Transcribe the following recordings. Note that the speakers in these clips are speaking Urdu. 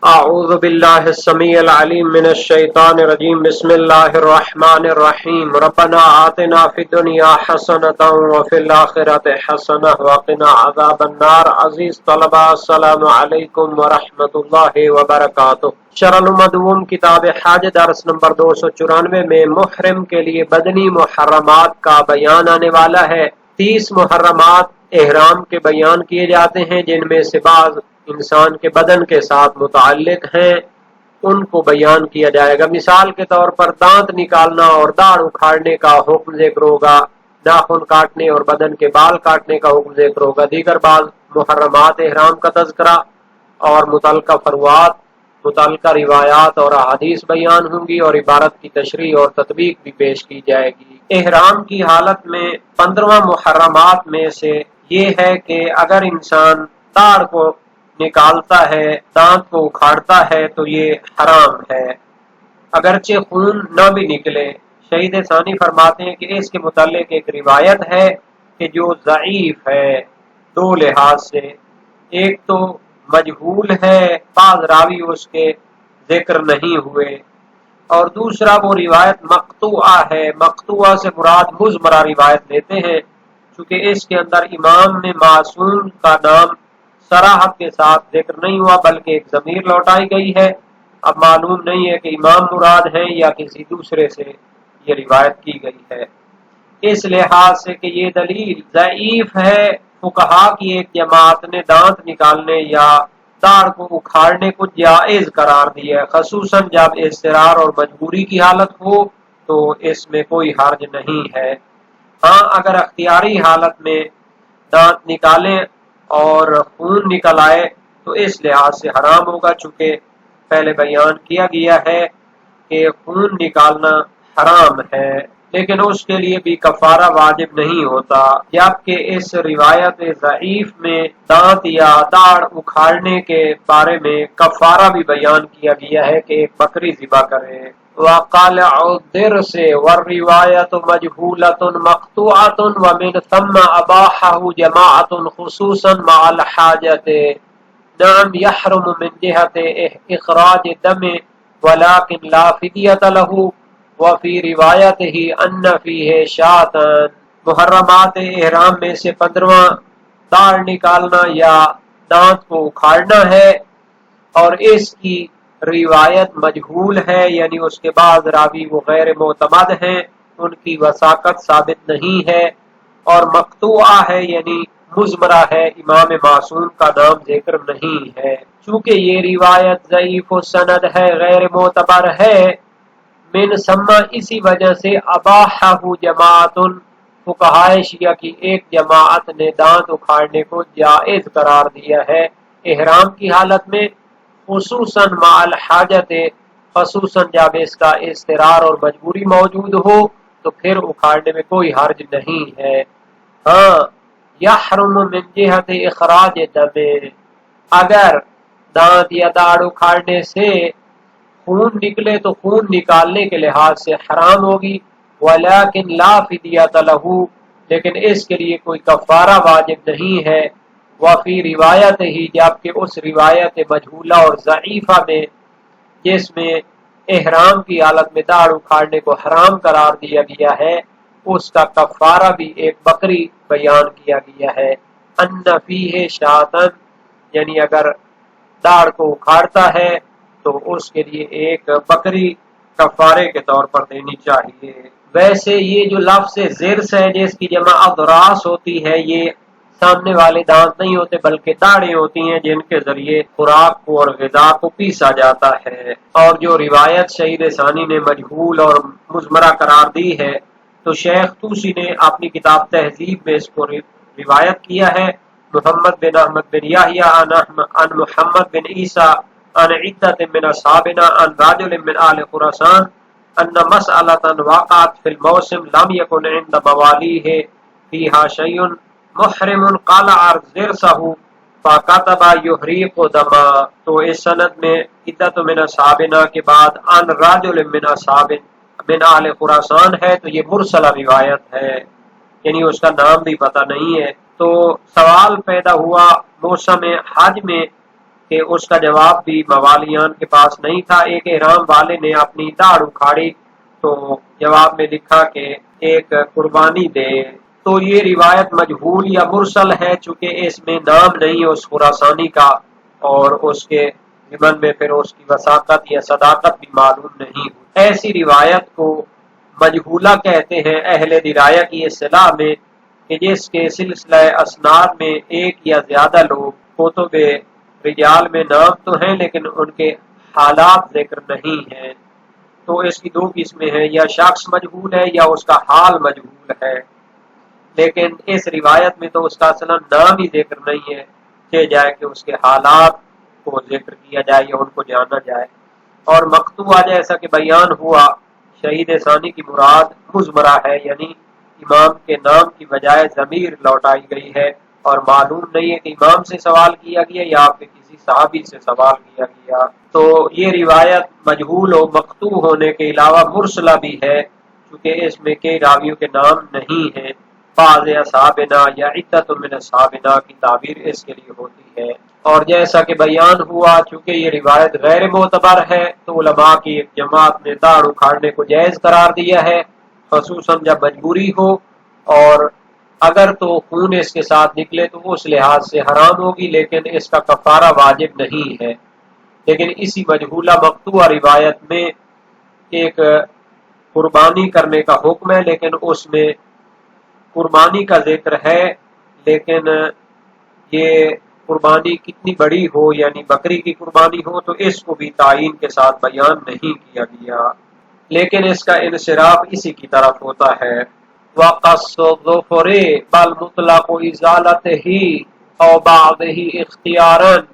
اعوذ باللہ السمیع العلیم من الشیطان الرجیم بسم اللہ الرحمن الرحیم ربنا آتنا فی الدنیا حسنۃ وفی الآخرۃ حسنۃ وقنا عذاب النار۔ عزیز طلبہ السلام علیکم ورحمۃ اللہ وبرکاتہ۔ شرح المدوم کتاب حج درس نمبر 294 میں محرم کے لیے بدنی محرمات کا بیان آنے والا ہے۔ 30 محرمات احرام کے بیان کیے جاتے ہیں، جن میں سے بعض انسان کے بدن کے ساتھ متعلق ہیں، ان کو بیان کیا جائے گا۔ مثال کے طور پر دانت نکالنا اور داڑھ اکھاڑنے کا حکم ذکر ہوگا، ناخن کاٹنے اور بدن کے بال کاٹنے کا حکم ذکر ہوگا، دیگر بعض محرمات احرام کا تذکرہ اور متعلقہ فروعات، متعلقہ روایات اور احادیث بیان ہوں گی، اور عبارت کی تشریح اور تطبیق بھی پیش کی جائے گی۔ احرام کی حالت میں 15 محرمات میں سے یہ ہے کہ اگر انسان داڑھ کو نکالتا ہے، دانت کو اکھاڑتا ہے تو یہ حرام ہے، اگرچہ خون نہ بھی نکلے۔ شہید ثانی فرماتے ہیں کہ اس کے متعلق ایک روایت ہے کہ جو ضعیف ہے 2 لحاظ سے، ایک تو مجہول ہے، بعض راوی اس کے ذکر نہیں ہوئے، اور دوسرا وہ روایت مقطوعہ ہے۔ مقطوعہ سے مراد مزمرہ روایت لیتے ہیں، چونکہ اس کے اندر امام میں معصوم کا نام صراحت کے ساتھ ذکر نہیں ہوا بلکہ ایک ضمیر لوٹائی گئی ہے۔ اب معلوم نہیں ہے کہ امام مراد ہے یا کسی دوسرے سے یہ روایت کی گئی ہے۔ اس لحاظ سے کہ یہ دلیل ضعیف ہے، فقہا کی ایک جماعت نے دانت نکالنے یا داڑھ کو اکھاڑنے کو جائز قرار دیا ہے، خصوصاً جب اضطرار اور مجبوری کی حالت ہو تو اس میں کوئی حرج نہیں ہے۔ ہاں اگر اختیاری حالت میں دانت نکالیں اور خون نکل آئے تو اس لحاظ سے حرام ہوگا، چونکہ پہلے بیان کیا گیا ہے کہ خون نکالنا حرام ہے، لیکن اس کے لیے بھی کفارہ واجب نہیں ہوتا، جبکہ اس روایت ضعیف میں دانت یا داڑھ اکھاڑنے کے بارے میں کفارہ بھی بیان کیا گیا ہے کہ ایک بکری ذبح کرے۔ وقال الدرس والروایت مجہولۃ مقطوعۃ ومن ثم اباحہ جماعۃ خصوصا مع الحاجۃ۔ نعم یحرم من جہت اخراج دم ولكن لا فدیۃ له وفی روایتہ ان فیہ شاۃ۔ محرمات احرام میں سے 15واں داڑھ نکالنا یا دانت کو اکھاڑنا ہے، اور اس کی روایت مجہول ہے، یعنی اس کے بعد راوی وہ غیر معتمد ہیں، ان کی وثاقت ثابت نہیں ہے، اور مقطوعہ ہے یعنی مزمرہ ہے، امام معصوم کا نام ذکر نہیں ہے۔ چونکہ یہ روایت ضعیف و سند ہے، غیر معتبر ہے، من سما اسی وجہ سے اباحہ جماعت، فقہائے شیعہ کی ایک جماعت نے دانت اکھاڑنے کو جائز قرار دیا ہے احرام کی حالت میں، خصوصاً مع الحاجت، خصوصاً جب اس کا اضطرار اور مجبوری موجود ہو تو پھر اکھاڑنے میں کوئی حرج نہیں ہے۔ ہاں یحرم من جہت اخراج دم، اگر دانت یا داڑھ اکھاڑنے سے خون نکلے تو خون نکالنے کے لحاظ سے حرام ہوگی، ولیکن لا فدیۃ لہ، لیکن اس کے لیے کوئی کفارہ واجب نہیں ہے، وفی روایت ہی، جبکہ اس روایت مجہولہ اور ضعیفہ میں جس میں احرام کی حالت میں داڑھ اکھاڑنے کو حرام قرار دیا گیا ہے، اس کا کفارہ بھی ایک بکری بیان کیا گیا ہے۔ ان فیہ شاۃ، یعنی اگر داڑھ کو اکھاڑتا ہے تو اس کے لیے ایک بکری کفارے کے طور پر دینی چاہیے۔ ویسے یہ جو لفظ ضرس ہے جس کی جمع اضراس ہوتی ہے، یہ سامنے والے دانت نہیں ہوتے بلکہ داڑھیں ہوتی ہیں جن کے ذریعے خوراک کو اور غذا کو پیسا جاتا ہے۔ اور جو روایت شہید ثانی نے مجہول اور مزمرہ قرار دی ہے تو شیخ طوسی نے اپنی کتاب تہذیب میں اس کو روایت کیا ہے، محمد بن احمد بن یحییٰ عن محمد بن عیسیٰ عن عدۃ من اصحابنا عن رجل من اہل خراسان ان مسألۃ وقعت فی الموسم لم یکن عند موالیہ فیہا شیء محرم قال ضرسہ فکتب یحریق دما۔ تو اس سند میں عدۃ من اصحابنا کے بعد ان رجل من اصحاب من اہل خراسان ہے، تو یہ مرسلہ روایت ہے، یعنی اس کا نام بھی پتہ نہیں ہے۔ تو سوال پیدا ہوا موسم حج میں کہ اس کا جواب بھی موالیان کے پاس نہیں تھا۔ ایک احرام والے نے اپنی داڑھ اکھاڑی تو جواب میں لکھا کہ ایک قربانی دے۔ تو یہ روایت مجہول یا مرسل ہے، چونکہ اس میں نام نہیں ہے اس خراسانی کا، اور اس کے ضمن میں پھر اس کی وثاقت یا صداقت بھی معلوم نہیں۔ ایسی روایت کو مجہولہ کہتے ہیں اہل درایہ کی اصطلاح میں، کہ جس کے سلسلہ اسناد میں ایک یا زیادہ لوگ کتب رجال میں نام تو ہیں لیکن ان کے حالات ذکر نہیں ہیں۔ تو اس کی دو قسمیں ہیں، یا شخص مجہول ہے یا اس کا حال مجہول ہے، لیکن اس روایت میں تو اس کا اصلا نام ہی ذکر نہیں ہے کہ جائے کہ اس کے حالات کو ذکر کیا جائے یا ان کو جانا جائے۔ اور مقطوعہ جیسا کہ بیان ہوا، شہید ثانی کی مراد مضمرہ ہے، یعنی امام کے نام کی بجائے ضمیر لوٹائی گئی ہے، اور معلوم نہیں ہے کہ امام سے سوال کیا گیا یا پھر کسی صحابی سے سوال کیا گیا۔ تو یہ روایت مجہول و مقطوع ہونے کے علاوہ مرسلہ بھی ہے، چونکہ اس میں کئی راویوں کے نام نہیں ہیں۔ بعض اصحابنا یا عدۃ من اصحابنا کی تعبیر اس کے لیے ہوتی ہے۔ اور جیسا کہ بیان ہوا، چونکہ یہ روایت غیر معتبر ہے تو علماء کی ایک جماعت نے داڑھ اکھاڑنے کو جائز قرار دیا ہے، خصوصاً جب مجبوری ہو، اور اگر تو خون اس کے ساتھ نکلے تو اس لحاظ سے حرام ہوگی، لیکن اس کا کفارہ واجب نہیں ہے۔ لیکن اسی مجہولہ مقطوعہ روایت میں ایک قربانی کرنے کا حکم ہے، لیکن اس میں قربانی کا ذکر ہے، لیکن یہ قربانی کتنی بڑی ہو، یعنی بکری کی قربانی ہو، تو اس کو بھی تعین کے ساتھ بیان نہیں کیا گیا، لیکن اس کا انصراف اسی کی طرف ہوتا ہے۔ وَقَصُّ الظُّفُرِ بَلْ مُطْلَقُ إِزَالَتِهِ أَوْ بَعْضِهِ اخْتِيَارًا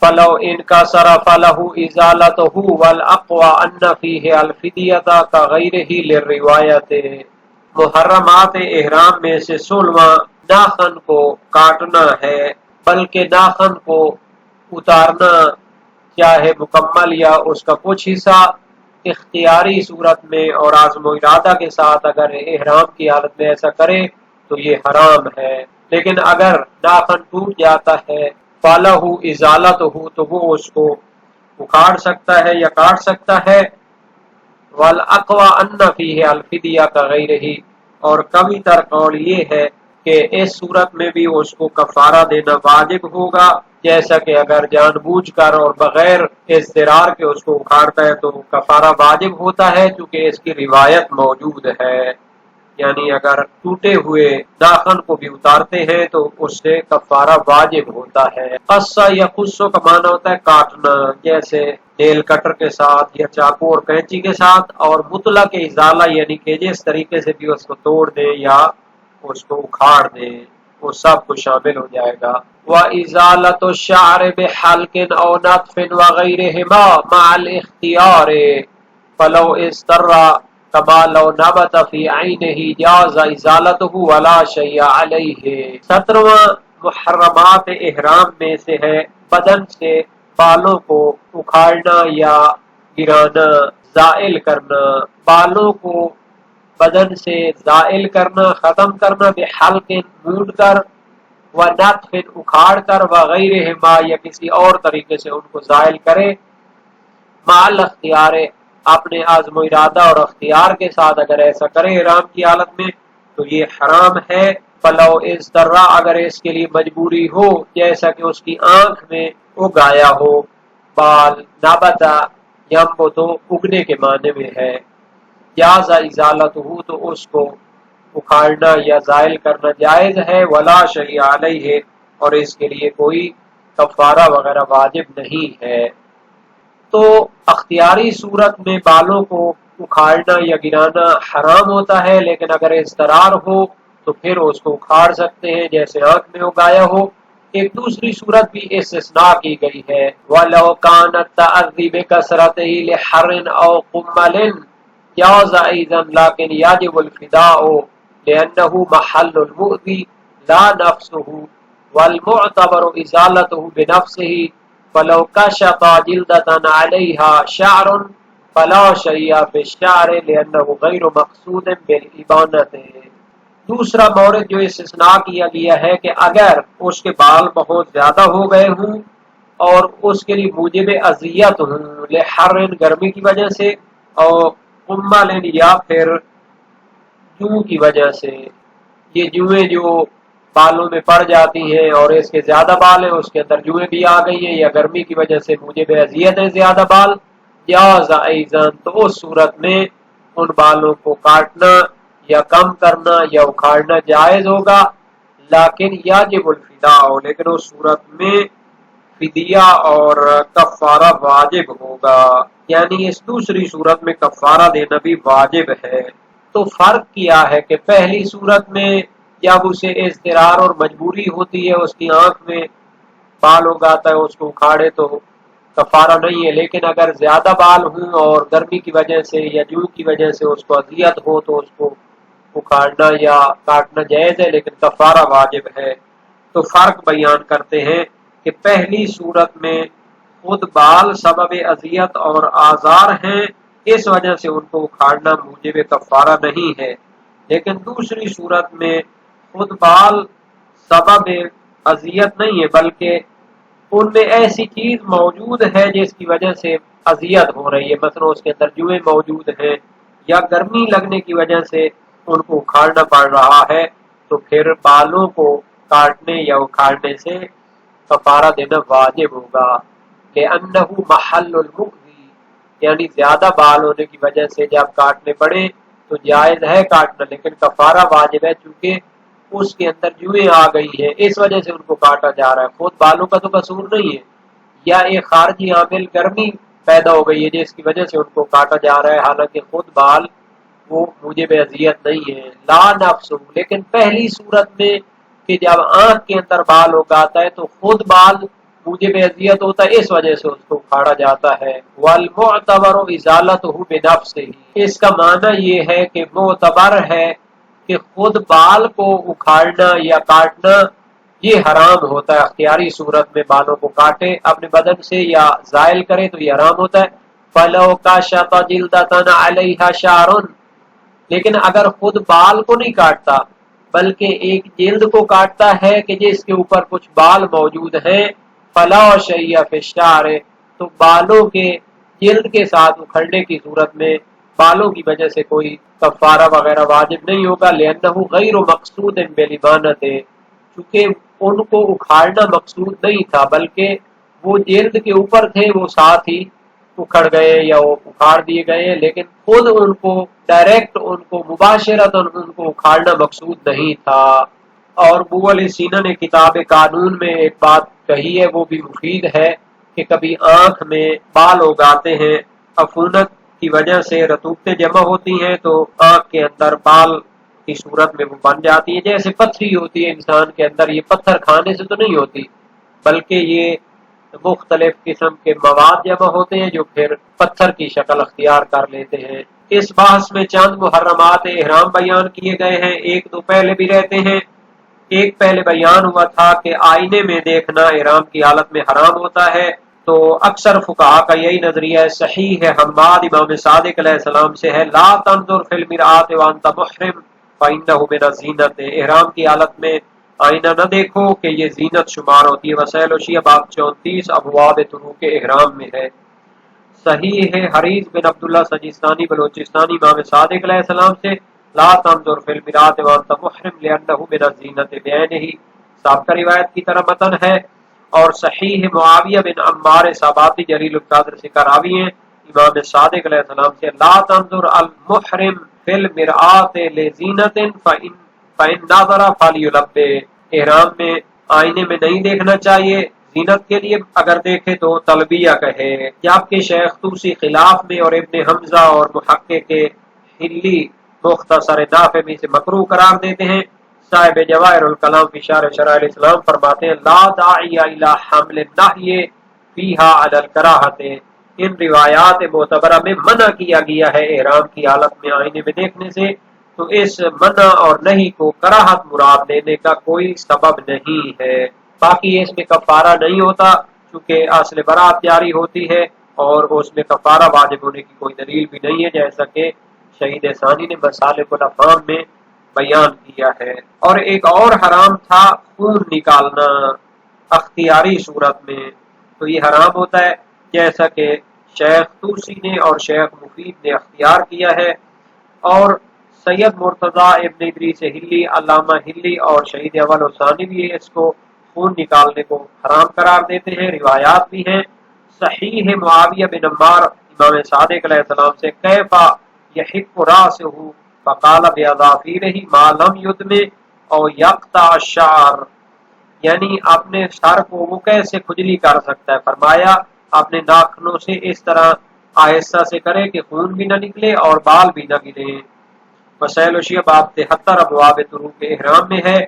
فَلَوْ انْكَسَرَ فَلَهُ إِزَالَتُهُ وَالْأَقْوَى أَنَّ فِيهِ الْفِدْيَةَ كَغَيْرِهِ لِلرِّوَایَةِ۔ محرمات احرام میں سے 16واں ناخن کو کاٹنا ہے، بلکہ ناخن کو اتارنا چاہے مکمل یا اس کا کچھ حصہ، اختیاری صورت میں اور عزم و ارادہ کے ساتھ اگر احرام کی حالت میں ایسا کرے تو یہ حرام ہے۔ لیکن اگر ناخن ٹوٹ جاتا ہے فَلَهُ إِزَالَتُهُ تو وہ اس کو اکھاڑ سکتا ہے یا کاٹ سکتا ہے۔ وَالْأَقْوَى أَنَّ فِيهِ الْفِدْيَةَ كَغَيْرِهِ، اور قوی تر قول یہ ہے کہ اس صورت میں بھی اس کو کفارہ دینا واجب ہوگا، جیسا کہ اگر جان بوجھ کر اور بغیر اضطرار کے اس کو اکھاڑتا ہے تو کفارہ واجب ہوتا ہے، چونکہ اس کی روایت موجود ہے۔ یعنی اگر ٹوٹے ہوئے ناخن کو بھی اتارتے ہیں تو اس سے کفارہ واجب ہوتا ہے۔ قصہ یا قصو کا معنی ہوتا ہے کاٹنا، جیسے نیل کٹر کے ساتھ یا چاقو اور کینچی کے ساتھ، اور مطلق ازالہ یعنی کہ جس طریقے سے بھی اس کو توڑ دے یا اس کو اکھاڑ دے وہ سب کو شامل ہو جائے گا۔ وَإِزَالَةُ الشَّعْرِ بِحَلْقٍ أَوْ نَتْفٍ وَغَيْرِهِمَا مَعَ الِاخْتِيَارِ فَلَوْ اضْطَرَّ كَمَا لَوْ نَبَتَ فِي عَيْنِهِ جَازَ إِزَالَتُهُ وَلَا شَيْءَ عَلَيْهِ۔ 17واں محرمات احرام میں سے ہے بدن سے بالوں کو اکھاڑنا یا گرانا، زائل کرنا، بالوں کو بدن سے زائل کرنا، ختم کرنا، بحلق مونڈ کر، ونتف اکھاڑ کر، وغیرہما یا کسی اور طریقے سے ان کو زائل کرے، مع الاختیار اپنے عزم و ارادہ اور اختیار کے ساتھ اگر ایسا کرے احرام کی حالت میں تو یہ حرام ہے۔ فلو اضطرا اگر اس کے لیے مجبوری ہو، جیسا کہ اس کی آنکھ میں اگ آیا ہو، بال نبتا یم تو اگنے کے معنی میں ہے، جاز ازالتہ تو اس کو اکھاڑنا یا زائل کرنا جائز ہے، ولا شیء علیہ اور اس کے لیے کوئی کفارہ وغیرہ واجب نہیں ہے۔ تو اختیاری صورت میں بالوں کو اکھاڑنا یا گرانا حرام ہوتا ہے، لیکن اگر اضطرار ہو تو پھر اس کو اکھاڑ سکتے ہیں، جیسے آنکھ میں اگایا ہو۔ ایک دوسری صورت بھی استثناء کی گئی ہے، وَلَوْ كَانَ التَّأَذِّي بِكَثْرَتِهِ لِحَرٍ أَوْ قُمَّلٍ جَازَ أَيْضًا لَكِنْ يَجِبُ الْفِدَاءُ لِأَنَّهُ مَحَلُّ الْمُؤْذِي لَا نَفْسُهُ وَالْمُعْتَبَرُ إِزَالَتُهُ بِنَفْسِهِ فَلَوْ كَشَطَ جِلْدَةً عَلَيْهَا شَعْرٌ فَلَا شَيْءَ فِي الشَّعْرِ لِأَنَّهُ غَيْرُ مَقْصُودٍ بِالْإِبَانَةِ۔ دوسرا مورد جو استثناء کیا گیا ہے کہ اگر اس کے بال بہت زیادہ ہو گئے ہوں اور اس کے لیے موجب اذیت ہوں لحرن گرمی کی وجہ سے اور قمل یا پھر جوں کی وجہ سے، یہ جوئیں جو بالوں میں پڑ جاتی ہیں اور اس کے زیادہ بال ہیں اس کے اندر جوئیں بھی آ گئی ہیں یا گرمی کی وجہ سے موجب اذیت ہے زیادہ بال یا زائزن، تو اس صورت میں ان بالوں کو کاٹنا یا کم کرنا یا اکھاڑنا جائز ہوگا، لیکن یاجب الفداء، لیکن اس صورت میں فدیہ اور کفارہ واجب ہوگا، یعنی اس دوسری صورت میں کفارہ دینا بھی واجب ہے۔ تو فرق کیا ہے کہ پہلی صورت میں جب اسے اضطرار اور مجبوری ہوتی ہے، اس کی آنکھ میں بال اگاتا ہے اس کو اکھاڑے تو کفارہ نہیں ہے، لیکن اگر زیادہ بال ہوں اور گرمی کی وجہ سے یا جوں کی وجہ سے اس کو اذیت ہو تو اس کو اکھاڑنا یا کاٹنا جائز ہے، لیکن کفارہ واجب ہے۔ تو فرق بیان کرتے ہیں کہ پہلی صورت میں خود بال سبب اذیت اور آزار ہیں، اس وجہ سے ان کو اکھاڑنا موجب کفارہ نہیں ہے، لیکن دوسری صورت میں خود بال سبب اذیت نہیں ہے بلکہ ان میں ایسی چیز موجود ہے جس کی وجہ سے اذیت ہو رہی ہے، مثلا اس کے اندر جوئیں موجود ہیں یا گرمی لگنے کی وجہ سے ان کو اکھاڑنا پڑ رہا ہے، تو پھر بالوں کو کاٹنے یا اکھاڑنے سے کفارہ دینا واجب ہوگا، لأنہ محل المؤذی، یعنی زیادہ بال ہونے کی وجہ سے جب کاٹنے پڑے تو جائز ہے کاٹنا، لیکن کفارہ واجب ہے چونکہ اس کے اندر جوئیں آ گئی ہیں، اس وجہ سے ان کو کاٹا جا رہا ہے، خود بالوں کا تو قصور نہیں ہے، یا ایک خارجی عامل گرمی پیدا ہو گئی ہے جس کی وجہ سے ان کو کاٹا جا رہا ہے، حالانکہ خود بال وہ موجب اذیت نہیں ہے، لا نفس، لیکن پہلی صورت میں کہ جب آنکھ کے اندر بال اگاتا ہے تو خود بال موجب اذیت ہوتا ہے، اس وجہ سے اس کو اکھاڑا جاتا ہے، والمعتبر ازالتہ بنفسہ، اس کا معنی یہ ہے کہ معتبر ہے کہ خود بال کو اکھاڑنا یا کاٹنا یہ حرام ہوتا ہے، اختیاری صورت میں بالوں کو کاٹے اپنے بدن سے یا زائل کرے تو یہ حرام ہوتا ہے، فلو کشف جلدۃ علیہا شعر، لیکن اگر خود بال کو نہیں کاٹتا بلکہ ایک جلد کو کاٹتا ہے کہ جس کے اوپر کچھ بال موجود ہیں، فلا شیء فی الشعر، تو بالوں کے جلد کے ساتھ اکھڑنے کی صورت میں بالوں کی وجہ سے کوئی کفارہ وغیرہ واجب نہیں ہوگا، لأنہ غیر مقصود بلبانۃ، چونکہ ان کو اکھاڑنا مقصود نہیں تھا بلکہ وہ جلد کے اوپر تھے، وہ ساتھ ہی اکھڑ گئے یا وہ اکھاڑ دیے گئے، لیکن خود ان کو ڈائریکٹ ان کو مباشرت ان کو اکھاڑنا مقصود نہیں تھا۔ اور ابو علی سینا نے کتاب قانون میں ایک بات کہی ہے، وہ بھی مفید ہے کہ کبھی آنکھ میں بال اگاتے ہیں، عفونت کی وجہ سے رطوبتیں جمع ہوتی ہیں تو آنکھ کے اندر بال کی صورت میں وہ بن جاتی ہے، جیسے پتھری ہوتی ہے انسان کے اندر، یہ پتھر کھانے سے تو نہیں ہوتی بلکہ یہ مختلف قسم کے مواد جمع ہوتے ہیں جو پھر پتھر کی شکل اختیار کر لیتے ہیں۔ اس بحث میں چند محرمات احرام بیان کیے گئے ہیں، ایک دو پہلے بھی رہتے ہیں۔ ایک پہلے بیان ہوا تھا کہ آئینے میں دیکھنا احرام کی حالت میں حرام ہوتا ہے، تو اکثر فقہا کا یہی نظریہ ہے، صحیح ہے حماد امام صادق علیہ السلام سے ہے، لا تنظر فی المرآۃ وانت محرم فإنہ من الزینۃ، احرام کی حالت میں آئینہ نہ دیکھو کہ یہ زینت شمار ہوتی ہے، وسائل وشیہ باب 34 ابواب طرق احرام میں ہے۔ صحیح ہے حریث بن عبداللہ سجستانی بلوچستانی امام صادق علیہ السلام سے، لا تنظر فی المرآۃ وانت محرم لأنہ من الزینۃ بعینہ، سابقہ روایت کی طرح متن ہے۔ اور صحیح معاویہ بن عمار صحابی جلیل القدر سے کراوی ہیں امام صادق علیہ السلام سے، لا تنظر المحرم فی المرآۃ لزینۃ فإن نظر فلیلبے، احرام میں آئینے میں نہیں دیکھنا چاہیے، زینت کے لیے اگر دیکھے تو تلبیہ کہے، جبکہ شیخ طوسی خلاف میں اور ابن حمزہ اور محقق کے حلی مختصر نافع میں سے مکروہ قرار دیتے ہیں۔ صاحب جواہر الکلام فی شرح شرائع الاسلام فرماتے ہیں، لا داعی الی حمل النہی فیہا علی الکراہۃ، ان روایات معتبرہ میں منع کیا گیا ہے احرام کی حالت میں آئینے میں دیکھنے سے، تو اس منع اور نہیں کو کراہت مراد لینے کا کوئی سبب نہیں ہے۔ باقی اس میں کفارہ نہیں ہوتا چونکہ اصل برات جاری ہوتی ہے اور اس میں کفارہ واجب ہونے کی کوئی دلیل بھی نہیں ہے، جیسا کہ شہید ثانی نے مسالک الافہام میں بیان کیا ہے۔ اور ایک اور حرام تھا خون نکالنا اختیاری صورت میں، تو یہ حرام ہوتا ہے جیسا کہ شیخ توسی نے اور شیخ مفید نے اختیار کیا ہے، اور سید مرتضیٰ ابن ادریس ہلی، علامہ ہلی اور شہید اول ثانی بھی اس کو خون نکالنے کو حرام قرار دیتے ہیں۔ روایات بھی ہیں صحیح معاویہ بن عمار امام صادق علیہ السلام سے کیفا یحق راسہ فقال باظافیرہ ما لم یدم او یقطع الشعر، یعنی اپنے سر کو وہ کیسے کھجلی کر سکتا ہے؟ فرمایا اپنے ناخنوں سے اس طرح آہستہ سے کرے کہ خون بھی نہ نکلے اور بال بھی نہ گرے۔ وسائل الشیعہ باب 73 ابواب طرق احرام میں ہے۔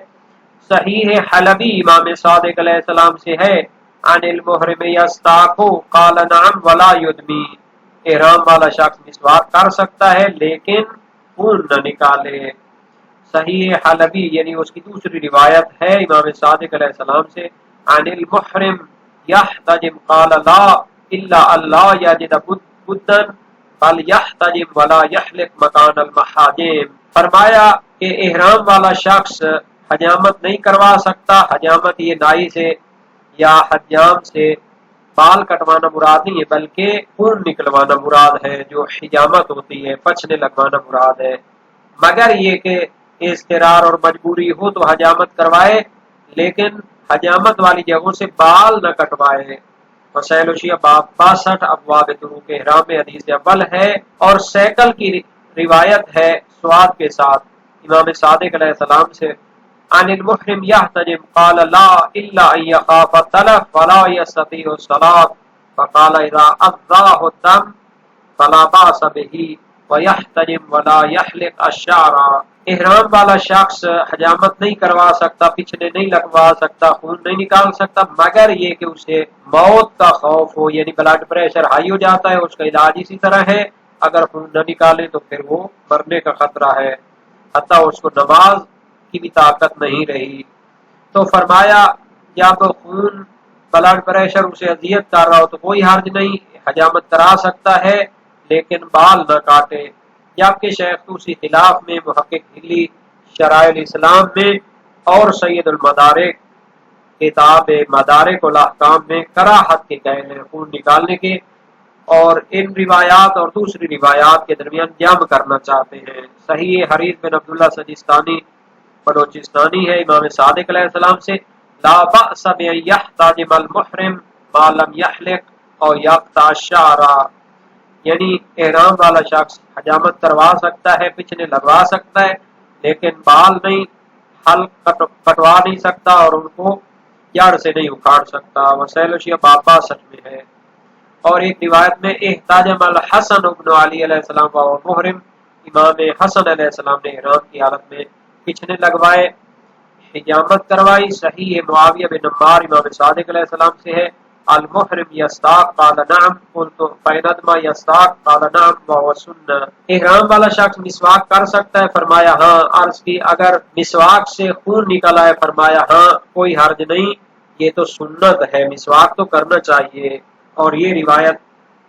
صحیح حلبی امام صادق علیہ السلام سے ہے عن المحرم یستاکو قال نعم ولا یدمی، احرام والا شخص مسواک کر سکتا ہے لیکن خون نہ نکالے۔ صحیح حلبی یعنی اس کی دوسری روایت ہے امام صادق علیہ السلام سے عن المحرم یحتجم قال لا الا اللہ یجد بدن بل یحتجم ولا یحلق مکان المحاجم، فرمایا کہ احرام والا شخص حجامت نہیں کروا سکتا۔ حجامت یہ نائی سے یا حجام سے بال کٹوانا مراد نہیں ہے بلکہ خون نکلوانا مراد ہے، جو حجامت ہوتی ہے پچھنے لگوانا مراد ہے، مگر یہ کہ اضطرار اور مجبوری ہو تو حجامت کروائے لیکن حجامت والی جگہوں سے بال نہ کٹوائے۔ وسائل الشیعہ باب 62 ابواب طرق احرام میں حدیث اول ہے، اور سیکل کی روایت ہے سواد کے ساتھ امام صادق علیہ السلام سے عن المحرم یحتجم قال لا الا ان يخاف التلف ولا يستطيع الصلاة فقال اذا اذاه الدم فلا باس به ويحتجم ولا يحلق الشعر، احرام والا شخص حجامت نہیں کروا سکتا، پچھنے نہیں لگوا سکتا، خون نہیں نکال سکتا، مگر یہ کہ اسے موت کا خوف ہو، یعنی بلڈ پریشر ہائی ہو جاتا ہے، اس کا علاج اسی طرح ہے، اگر خون نہ نکالے تو پھر وہ مرنے کا خطرہ ہے، حتیٰ اس کو نماز کی بھی طاقت نہیں رہی۔ تو فرمایا جب خون بلڈ پریشر اسے اذیت کر رہا ہو تو کوئی حرج نہیں، حجامت کرا سکتا ہے لیکن بال نہ کاٹے۔ جبکہ شیخ توسی خلاف میں، محقق ہلی شرائع الاسلام میں اور سید المدارک کتاب مدارک الاحکام میں کراہت کے قائل ہیں خون نکالنے کے، اور ان روایات اور دوسری روایات کے درمیان جمع کرنا چاہتے ہیں۔ صحیح حریث بن عبداللہ سجستانی بلوچستانی ہے امام صادق علیہ السلام سے لا بأس بأن يحتجم المحرم ما لم يحلق او يقطع الشعر، یعنی احرام والا شخص حجامت کروا سکتا ہے، پچھنے لگوا سکتا ہے لیکن بال نہیں، حلق کٹوا نہیں سکتا اور ان کو جڑ سے نہیں اکھاڑ سکتا۔ وسائل الشیعہ باب 62 میں ہے۔ اور ایک روایت میں احتجم الحسن ابن علی علیہ السلام و محرم، امام حسن علیہ السلام نے احرام کی حالت میں پچھنے لگوائے، حجامت کروائی۔ صحیح معاویہ بن عمار امام صادق علیہ السلام سے ہے المحرم یستاق قال نعم قلت فإنما یستاق قال نعم وهو سنہ، احرام والا شخص مسواک کر سکتا ہے؟ فرمایا ہاں۔ عرض کی اگر مسواک سے خون نکل آئے؟ فرمایا ہاں، کوئی حرج نہیں، یہ تو سنت ہے، مسواک تو کرنا چاہیے۔ اور یہ روایت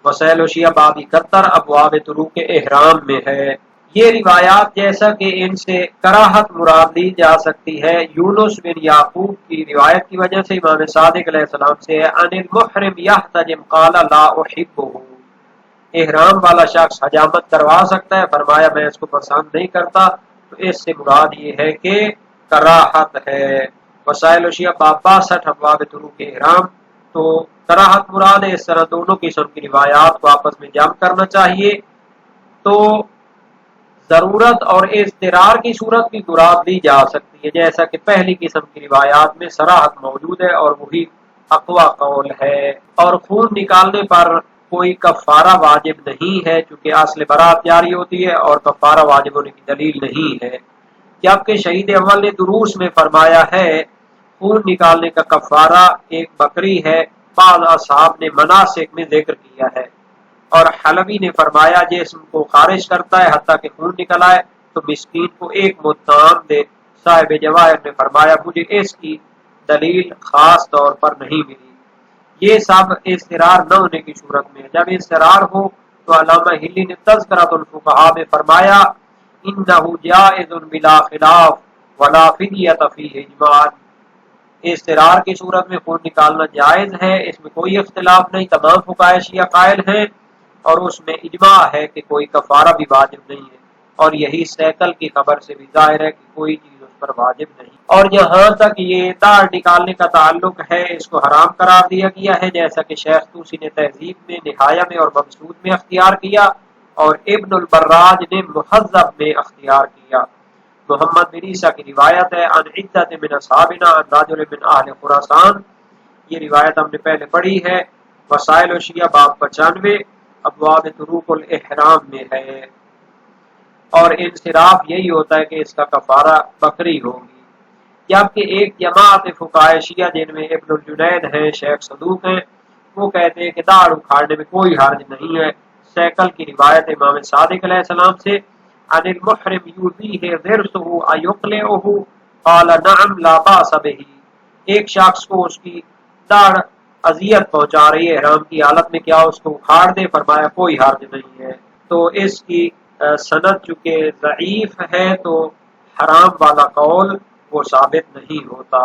وسائل الشیعہ باب 71 ابواب طرق احرام میں ہے۔ یہ روایات جیسا کہ ان سے کراہت مراد لی جا سکتی ہے یونس بن یعقوب کی روایت کی وجہ سے امام صادق علیہ السلام سے ہے عن المحرم یحتجم قال لا احبه، احرام والا شخص حجامت کروا سکتا ہے؟ فرمایا میں اس کو پسند نہیں کرتا، تو اس سے مراد یہ ہے کہ کراہت ہے۔ وسائل الشیعہ باب 62 ابواب طرق احرام، تو کراہت مراد ہے، اس طرح دونوں قسم کی روایات کو آپس میں جمع کرنا چاہیے۔ تو ضرورت اور اضطرار کی صورت بھی مراد لی جا سکتی ہے، جیسا کہ پہلی قسم کی روایات میں صراحت موجود ہے اور وہی اقوی قول ہے۔ اور خون نکالنے پر کوئی کفارہ واجب نہیں ہے چونکہ اصل برات جاری ہوتی ہے اور کفارہ واجب ہونے کی دلیل نہیں ہے، جبکہ شہید اول نے دروس میں فرمایا ہے خون نکالنے کا کفارہ ایک بکری ہے، بعض اصحاب نے مناسک میں ذکر کیا ہے، اور حلبی نے فرمایا جسم کو خارج کرتا ہے حتیٰ کہ خون نکل آئے تو مسکین کو ایک مدام دے۔ صاحب جواہر نے فرمایا مجھے اس کی دلیل خاص طور پر نہیں ملی۔ یہ سب اضطرار نہ ہونے کی صورت میں، جب اضطرار ہو تو علامہ ہلی نے تذکرۃ الفقہاء میں فرمایا انه جائز بلا خلاف ولا فدیۃ فیہ اجماع، اضطرار کی صورت میں خون نکالنا جائز ہے، اس میں کوئی اختلاف نہیں، تمام فقہائے شیعہ قائل ہیں، اور اس میں اجماع ہے کہ کوئی کفارہ بھی واجب نہیں ہے، اور یہی سیکل کی خبر سے بھی ظاہر ہے کہ کوئی چیز اس پر واجب نہیں۔ اور جہاں تک یہ داڑھ نکالنے کا تعلق ہے، اس کو حرام قرار دیا گیا ہے، جیسا کہ شیخ طوسی نے تہذیب میں، نہایہ میں اور مبسوط میں اختیار کیا، اور ابن البراج نے مہذب میں اختیار کیا۔ محمد بن عیسیٰ کی روایت ہے عن عدت من اصحابنا عن رجل من اہل خراسان، یہ روایت ہم نے پہلے پڑھی ہے، وسائل الشیعہ باب 95 ابواب طروق الاحرام میں ہے، اور انصراف یہی ہوتا ہے کہ اس کا کفارہ بکری ہوگی۔ جبکہ ایک جماعت فقہائے شیعہ جن میں ابن الجنید ہیں، شیخ صدوق ہیں، وہ کہتے ہیں کہ داڑھ اکھاڑنے میں کوئی حرج نہیں ہے۔ سیکل کی روایت امام صادق علیہ السلام سے عن المحرم یؤذیہ ضرسہ ایقلعہ قال نعم لا باس بہ، ایک شخص کو اس کی داڑھ اذیت پہنچا رہی ہے احرام کی حالت میں، کیا اس کو اکھاڑ دے؟ فرمایا کوئی حرج نہیں ہے۔ تو اس کی سند چونکہ ضعیف ہے تو حرام والا قول وہ ثابت نہیں ہوتا۔